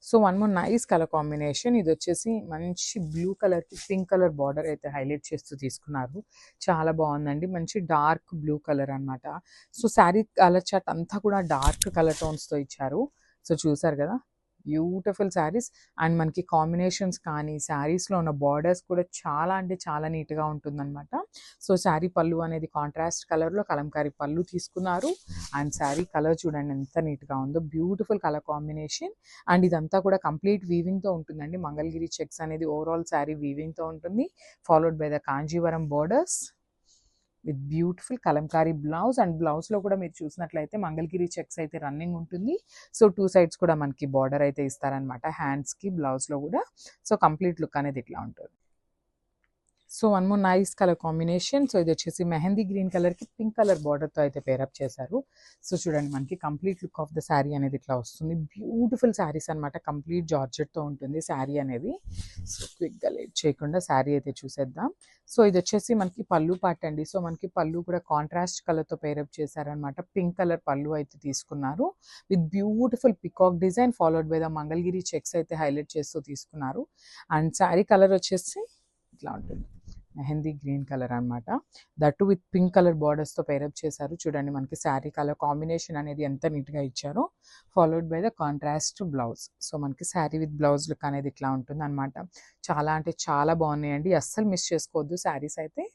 So one more nice colour combination. ఇది వచ్చేసి మంచి బ్లూ కలర్కి పింక్ కలర్ బార్డర్ అయితే హైలైట్ చేస్తూ తీసుకున్నారు. చాలా బాగుందండి. మంచి డార్క్ బ్లూ కలర్ అనమాట. సో శారీ కలర్ చార్ట్ అంతా కూడా డార్క్ కలర్ టోన్స్తో ఇచ్చారు. సో చూసారు కదా, బ్యూటిఫుల్ శారీస్. అండ్ మనకి కాంబినేషన్స్ కానీ శారీస్లో ఉన్న బార్డర్స్ కూడా చాలా అంటే చాలా నీట్గా ఉంటుందన్నమాట. సో శారీ పళ్ళు అనేది కాంట్రాస్ట్ కలర్లో కలంకారీ పళ్ళు తీసుకున్నారు. అండ్ శారీ కలర్ చూడండి ఎంత నీట్గా ఉందో, బ్యూటిఫుల్ కలర్ కాంబినేషన్. అండ్ ఇదంతా కూడా కంప్లీట్ వీవింగ్తో ఉంటుందండి. మంగళగిరి చెక్స్ అనేది ఓవరాల్ శారీ వీవింగ్తో ఉంటుంది, followed by the Kanjeevaram borders with beautiful Kalamkari blouse. And బ్లౌజ్లో కూడా మీరు చూసినట్లయితే మంగళగిరి చెక్స్ అయితే రన్నింగ్ ఉంటుంది. సో 2 సైడ్స్ కూడా మనకి బార్డర్ అయితే ఇస్తారనమాట, హ్యాండ్స్కి బ్లౌజ్లో కూడా. సో కంప్లీట్ లుక్ అనేది ఇట్లా ఉంటుంది. So one more nice colour combination. So ఇది వచ్చేసి మెహందీ గ్రీన్ కలర్కి పింక్ కలర్ బార్డర్తో అయితే పేరప్ చేశారు. సో చూడండి, మనకి complete look of the sari అనేది ఇట్లా వస్తుంది. బ్యూటిఫుల్ శారీస్ అనమాట, కంప్లీట్ జార్జెట్తో ఉంటుంది శారీ అనేది. సో క్విక్గా లేట్ చేయకుండా శారీ అయితే చూసేద్దాం. సో ఇది వచ్చేసి మనకి పళ్ళు పార్ట్ అండి. సో మనకి పళ్ళు కూడా కాంట్రాస్ట్ కలర్తో పేరప్ చేశారనమాట. పింక్ కలర్ పళ్ళు అయితే తీసుకున్నారు with beautiful peacock design, followed by the Mangalagiri checks అయితే హైలైట్ చేస్తూ తీసుకున్నారు. అండ్ శారీ కలర్ వచ్చేసి ఇట్లా ఉంటుంది, మెహందీ గ్రీన్ కలర్ అనమాట. దట్టు విత్ పింక్ కలర్ బార్డర్స్తో పేరప్ చేశారు. చూడండి మనకి శారీ కలర్ కాంబినేషన్ అనేది ఎంత నీట్గా ఇచ్చారో, followed by the contrast blouse. So మనకి శారీ విత్ బ్లౌజ్ లుక్ అనేది ఇట్లా ఉంటుంది అనమాట. చాలా అంటే చాలా బాగున్నాయండి, అస్సలు మిస్ చేసుకోవద్దు శారీస్ అయితే.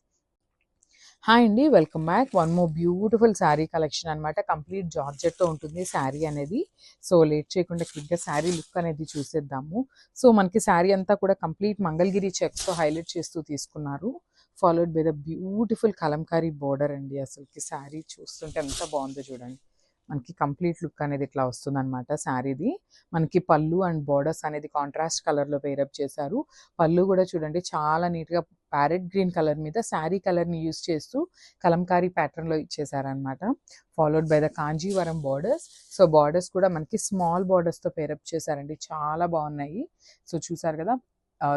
హాయ్ అండి, welcome back. One more beautiful sari collection అనమాట. కంప్లీట్ జార్జెట్తో ఉంటుంది శారీ అనేది. సో లేట్ చేయకుండా క్విక్గా శారీ లుక్ అనేది చూసేద్దాము. సో మనకి శారీ అంతా కూడా కంప్లీట్ మంగళగిరి చెక్స్తో హైలైట్ చేస్తూ తీసుకున్నారు, followed by the beautiful Kalamkari border అండి. అసలుకి శారీ చూస్తుంటే ఎంత బాగుందో చూడండి. మనకి కంప్లీట్ లుక్ అనేది ఇట్లా వస్తుంది అనమాట శారీది. మనకి పళ్ళు అండ్ బోర్డర్స్ అనేది కాంట్రాస్ట్ కలర్లో పేరప్ చేశారు. పళ్ళు కూడా చూడండి చాలా నీట్గా ప్యారెట్ గ్రీన్ కలర్ మీద శారీ కలర్ని యూస్ చేస్తూ కలంకారీ ప్యాటర్న్లో ఇచ్చేసారనమాట, followed by the Kanjeevaram borders. So borders కూడా మనకి స్మాల్ బార్డర్స్తో పేరప్ చేశారండి, చాలా బాగున్నాయి. సో చూసారు కదా,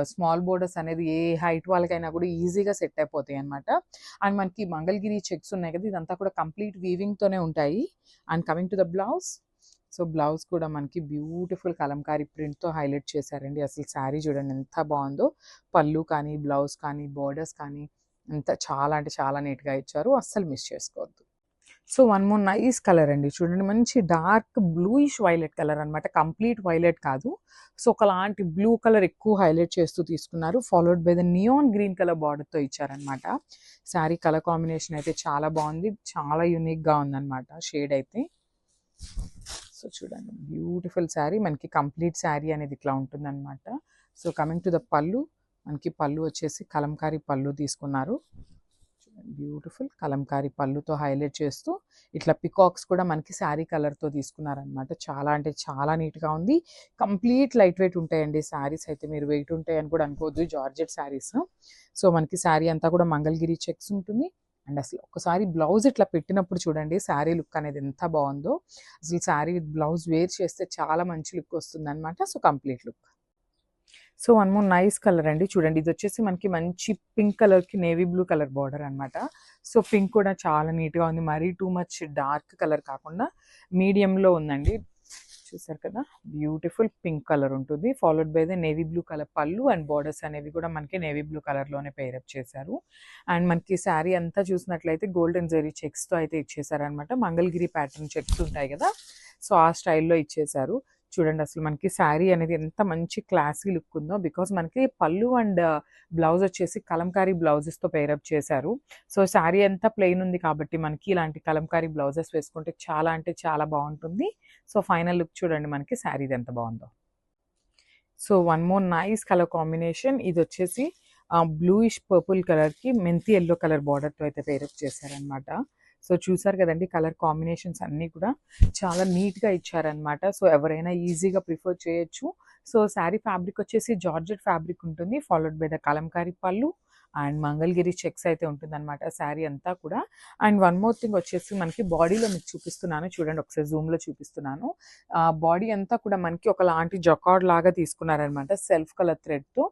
స్మాల్ బోర్డర్స్ అనేది ఏ హైట్ వాళ్ళకైనా కూడా ఈజీగా సెట్ అయిపోతాయి అనమాట. అండ్ మనకి మంగళగిరి చెక్స్ ఉన్నాయి కదా, ఇదంతా కూడా కంప్లీట్ వీవింగ్తోనే ఉంటాయి. And coming to the blouse, so blouse కూడా మనకి బ్యూటిఫుల్ కలంకారీ ప్రింట్తో హైలైట్ చేశారండి. అసలు శారీ చూడండి ఎంత బాగుందో, పళ్ళు కానీ బ్లౌజ్ కానీ బార్డర్స్ కానీ ఎంత చాలా అంటే చాలా నీట్గా ఇచ్చారు, అస్సలు మిస్ చేసుకోవద్దు. So one more nice colour అండి. చూడండి మంచి డార్క్ బ్లూయిష్ వైలెట్ కలర్ అనమాట, కంప్లీట్ వైలెట్ కాదు. సో ఒకలాంటి బ్లూ కలర్ ఎక్కువ హైలైట్ చేస్తూ తీసుకున్నారు, followed by the neon green colour బార్డర్తో ఇచ్చారనమాట. శారీ కలర్ కాంబినేషన్ అయితే చాలా బాగుంది, చాలా యూనిక్గా ఉందన్నమాట షేడ్ అయితే. సో చూడండి బ్యూటిఫుల్ శారీ, మనకి కంప్లీట్ శారీ అనేది ఇట్లా ఉంటుందన్నమాట. సో కమింగ్ టు ద పళ్ళు, మనకి పళ్ళు వచ్చేసి కలంకారీ పళ్ళు తీసుకున్నారు. బ్యూటిఫుల్ కలంకారీ పళ్ళుతో హైలైట్ చేస్తూ ఇట్లా పికాక్స్ కూడా మనకి శారీ కలర్తో తీసుకున్నారనమాట. చాలా అంటే చాలా నీట్గా ఉంది. కంప్లీట్ లైట్ వెయిట్ ఉంటాయండి శారీస్ అయితే, మీరు వెయిట్ ఉంటాయని కూడా అనుకోవద్దు, జార్జెట్ శారీస్. సో మనకి శారీ అంతా కూడా మంగళగిరి చెక్స్ ఉంటుంది. అండ్ అసలు ఒకసారి బ్లౌజ్ ఇట్లా పెట్టినప్పుడు చూడండి శారీ లుక్ అనేది ఎంత బాగుందో. అసలు శారీ విత్ బ్లౌజ్ వేర్ చేస్తే చాలా మంచి లుక్ వస్తుంది అనమాట. So complete look. So one more nice colour అండి. చూడండి ఇది వచ్చేసి మనకి మంచి పింక్ కలర్కి నేవీ బ్లూ కలర్ బార్డర్ అనమాట. సో పింక్ కూడా చాలా నీట్గా ఉంది, మరీ టూ మచ్ డార్క్ కలర్ కాకుండా మీడియంలో ఉందండి. చూసారు కదా, బ్యూటిఫుల్ పింక్ కలర్ ఉంటుంది, followed by the navy blue colour పళ్ళు. అండ్ బార్డర్స్ అనేవి కూడా మనకి నేవీ బ్లూ కలర్లోనే పేరప్ చేశారు. అండ్ మనకి శారీ అంతా చూసినట్లయితే గోల్డెన్ జెరీ చెక్స్తో అయితే ఇచ్చేసారనమాట. మంగళగిరి ప్యాటర్న్ చెక్స్ ఉంటాయి కదా, సో ఆ స్టైల్లో ఇచ్చేసారు. చూడండి అసలు మనకి శారీ అనేది ఎంత మంచి క్లాసీ లుక్ ఉందో, బికాస్ మనకి పళ్ళు అండ్ బ్లౌజ్ వచ్చేసి కలంకారీ బ్లౌజెస్తో పేరప్ చేశారు. సో శారీ అంతా ప్లెయిన్ ఉంది కాబట్టి మనకి ఇలాంటి కలంకారీ బ్లౌజెస్ వేసుకుంటే చాలా అంటే చాలా బాగుంటుంది. సో ఫైనల్ లుక్ చూడండి మనకి శారీది ఎంత బాగుందో. So one more nice colour combination. ఇది వచ్చేసి బ్లూయిష్ పర్పుల్ కలర్కి మెంతి ఎల్లో కలర్ బార్డర్తో అయితే పేరప్ చేశారనమాట. సో చూసారు కదండి, కలర్ కాంబినేషన్స్ అన్నీ కూడా చాలా నీట్గా ఇచ్చారనమాట. సో ఎవరైనా ఈజీగా ప్రిఫర్ చేయొచ్చు. సో శారీ ఫ్యాబ్రిక్ వచ్చేసి జార్జెట్ ఫ్యాబ్రిక్ ఉంటుంది, ఫాలోడ్ బై ద కలంకారీ పళ్ళు అండ్ మంగళగిరి చెక్స్ అయితే ఉంటుందన్నమాట శారీ అంతా కూడా. అండ్ వన్ మోర్ థింగ్ వచ్చేసి మనకి బాడీలో మీకు చూపిస్తున్నాను చూడండి, ఒకసారి జూమ్లో చూపిస్తున్నాను. బాడీ అంతా కూడా మనకి ఒకలాంటి జకార్డ్ లాగా తీసుకున్నారనమాట, సెల్ఫ్ కలర్ థ్రెడ్తో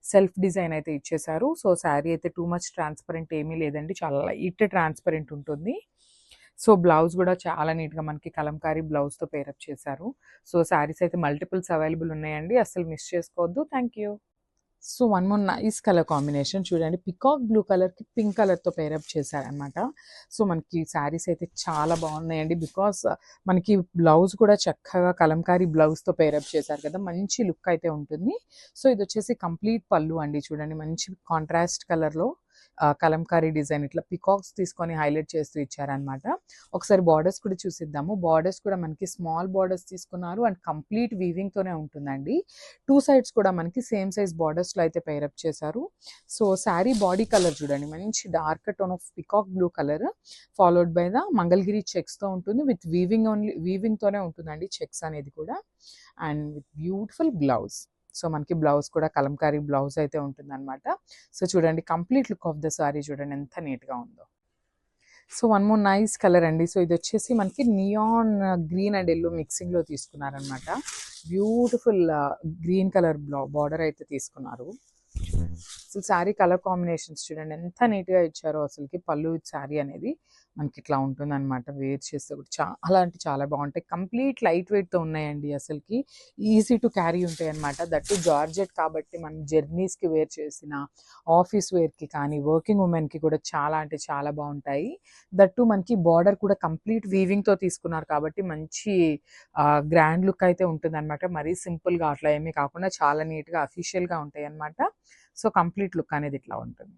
సెల్ఫ్ డిజైన్ అయితే ఇచ్చేసారు. సో శారీ అయితే టూ మచ్ ట్రాన్స్పరెంట్ ఏమీ లేదండి, చాలా లైట్ ట్రాన్స్పరెంట్ ఉంటుంది. సో బ్లౌజ్ కూడా చాలా నీట్గా మనకి కలంకారీ బ్లౌజ్తో పేరప్ చేశారు. సో శారీస్ అయితే మల్టిపుల్స్ అవైలబుల్ ఉన్నాయండి, అస్సలు మిస్ చేసుకోవద్దు. Thank you. So one more nice colour combination చూడండి, పికాక్ బ్లూ కలర్కి పింక్ కలర్తో పేరప్ చేశారనమాట. సో మనకి శారీస్ అయితే చాలా బాగున్నాయండి, బికాస్ మనకి బ్లౌజ్ కూడా చక్కగా కలంకారీ బ్లౌజ్తో పేరప్ చేశారు కదా, మంచి లుక్ అయితే ఉంటుంది. సో ఇది వచ్చేసి కంప్లీట్ పళ్ళు అండి, చూడండి మంచి కాంట్రాస్ట్ కలర్లో కలంకారీ డిజైన్ ఇట్లా పికాక్స్ తీసుకొని హైలైట్ చేస్తూ ఇచ్చారనమాట. ఒకసారి బార్డర్స్ కూడా చూసిద్దాము. బార్డర్స్ కూడా మనకి స్మాల్ బార్డర్స్ తీసుకున్నారు అండ్ కంప్లీట్ వీవింగ్తోనే ఉంటుందండి. టూ సైడ్స్ కూడా మనకి సేమ్ సైజ్ బార్డర్స్లో అయితే పేరప్ చేశారు. సో శారీ బాడీ కలర్ చూడండి, మంచి dark tone of peacock blue colour followed by the Mangalagiri చెక్స్తో ఉంటుంది, విత్ వీవింగ్తోనే ఉంటుందండి చెక్స్ అనేది కూడా, and with beautiful blouse. So మనకి బ్లౌజ్ కూడా కలంకారీ బ్లౌజ్ అయితే ఉంటుందన్నమాట. సో చూడండి complete look of the saree చూడండి ఎంత నీట్గా ఉందో. So one more nice colour అండి. సో ఇది వచ్చేసి మనకి నియాన్ గ్రీన్ అండ్ ఎల్లో మిక్సింగ్లో తీసుకున్నారనమాట. బ్యూటిఫుల్ గ్రీన్ కలర్ బార్డర్ అయితే తీసుకున్నారు. అసలు శారీ కలర్ కాంబినేషన్స్ చూడండి ఎంత నీట్గా ఇచ్చారో, అసలుకి పళ్ళు విత్ శారీ అనేది మనకి ఇట్లా ఉంటుంది అనమాట. వేర్ చేస్తే కూడా చాలా అంటే చాలా బాగుంటాయి. కంప్లీట్ లైట్ వెయిట్తో ఉన్నాయండి, అసలుకి ఈజీ టు క్యారీ ఉంటాయి అనమాట. దట్టు జార్జెట్ కాబట్టి మనం జర్నీస్కి వేర్ చేసిన, ఆఫీస్ వేర్కి కానీ వర్కింగ్ ఉమెన్కి కూడా చాలా అంటే చాలా బాగుంటాయి. దట్టు మనకి బార్డర్ కూడా కంప్లీట్ వీవింగ్తో తీసుకున్నారు కాబట్టి మంచి గ్రాండ్ లుక్ అయితే ఉంటుంది అనమాట. మరీ సింపుల్గా అట్లా ఏమీ కాకుండా చాలా నీట్గా అఫీషియల్గా ఉంటాయి అనమాట. సో కంప్లీట్ లుక్ అనేది ఇట్లా ఉంటుంది.